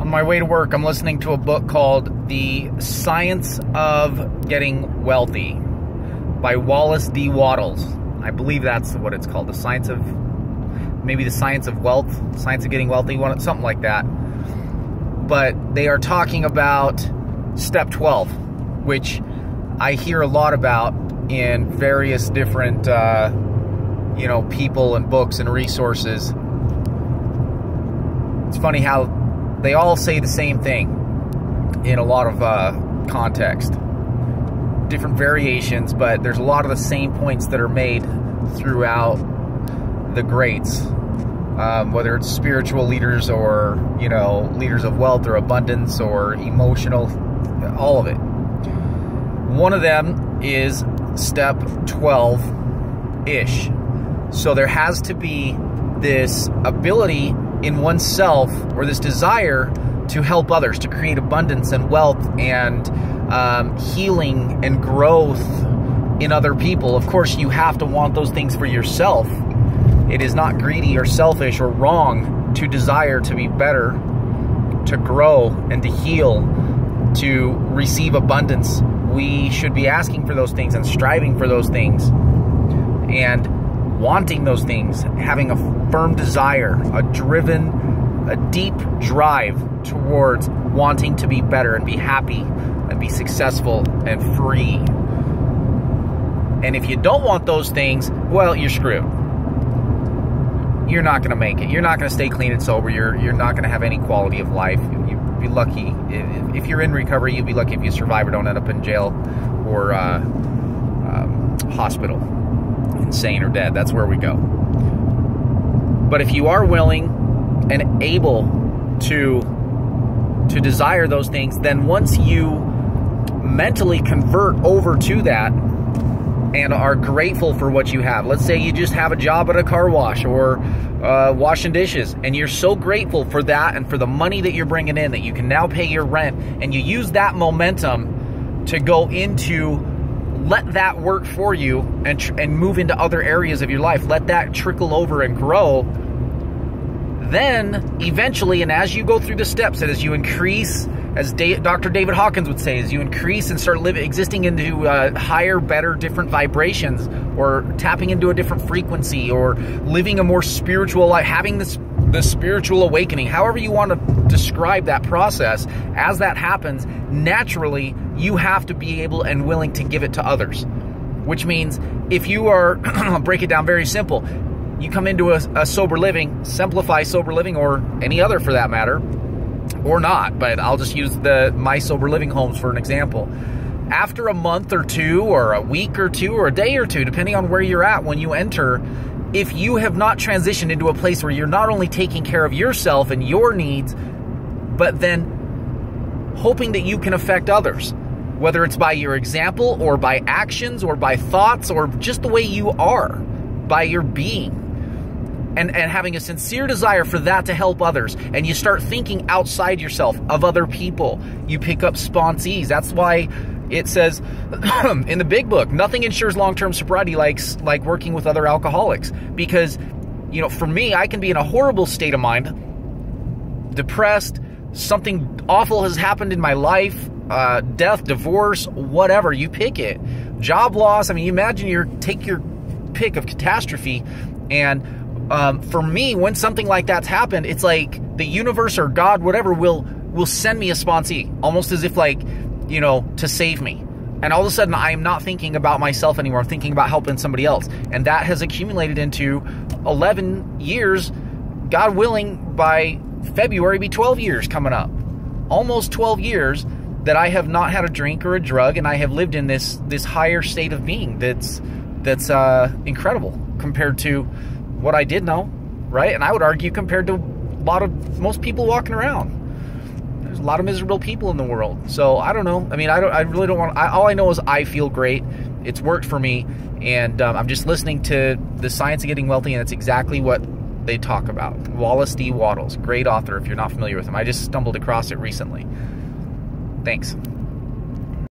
On my way to work, I'm listening to a book called The Science of Getting Wealthy by Wallace D. Wattles. I believe that's what it's called. The Science of, maybe the Science of Wealth, Science of Getting Wealthy, something like that. But they are talking about step 12, which I hear a lot about in various different, people and books and resources. It's funny how they all say the same thing in a lot of context. Different variations, but there's a lot of the same points that are made throughout the greats. Whether it's spiritual leaders or, leaders of wealth or abundance or emotional, all of it. One of them is step 12-ish. So there has to be this ability in oneself, or this desire to help others, to create abundance and wealth and healing and growth in other people. Of course, you have to want those things for yourself. It is not greedy or selfish or wrong to desire to be better, to grow and to heal, to receive abundance. We should be asking for those things and striving for those things and wanting those things, having a firm desire, a deep drive towards wanting to be better and be happy and be successful and free. And if you don't want those things, well, you're screwed. You're not going to make it. You're not going to stay clean and sober. You're not going to have any quality of life. You'd be lucky. If you're in recovery, you'd be lucky if you survive or don't end up in jail or hospital, insane or dead. That's where we go. But if you are willing and able to desire those things, then once you mentally convert over to that and are grateful for what you have. Let's say you just have a job at a car wash or washing dishes, and you're so grateful for that and for the money that you're bringing in that you can now pay your rent, and you use that momentum to go into, let that work for you and move into other areas of your life. Let that trickle over and grow. Then eventually, and as you go through the steps, and as you increase, as Dr. David Hawkins would say, as you increase and start existing into higher, better, different vibrations, or tapping into a different frequency, or living a more spiritual life, having the spiritual awakening, however you want to describe that process, as that happens, naturally, you have to be able and willing to give it to others. Which means if you are, I'll break it down very simple, you come into a sober living, Simplify Sober Living, or any other for that matter, or not, but I'll just use my sober living homes for an example. After a month or two, or a week or two, or a day or two, depending on where you're at when you enter, if you have not transitioned into a place where you're not only taking care of yourself and your needs, but then hoping that you can affect others, whether it's by your example or by actions or by thoughts or just the way you are, by your being. And having a sincere desire for that to help others, and you start thinking outside yourself of other people, you pick up sponsees. That's why it says in the big book, nothing ensures long-term sobriety like working with other alcoholics. Because, for me, I can be in a horrible state of mind, depressed, something awful has happened in my life, death, divorce, whatever, you pick it. Job loss, you imagine take your pick of catastrophe, and for me, when something like that's happened, it's like the universe or God, whatever, will send me a sponsee, almost as if to save me. And all of a sudden, I am not thinking about myself anymore. I'm thinking about helping somebody else. And that has accumulated into 11 years, God willing, by February, be 12 years coming up. Almost 12 years that I have not had a drink or a drug, and I have lived in this higher state of being that's incredible compared to what I did know, right? And I would argue compared to most people walking around. There's a lot of miserable people in the world. So I don't know. I really don't want. All I know is I feel great. It's worked for me, and I'm just listening to The Science of Getting Wealthy, and it's exactly what they talk about. Wallace D. Wattles, great author. If you're not familiar with him, I just stumbled across it recently. Thanks.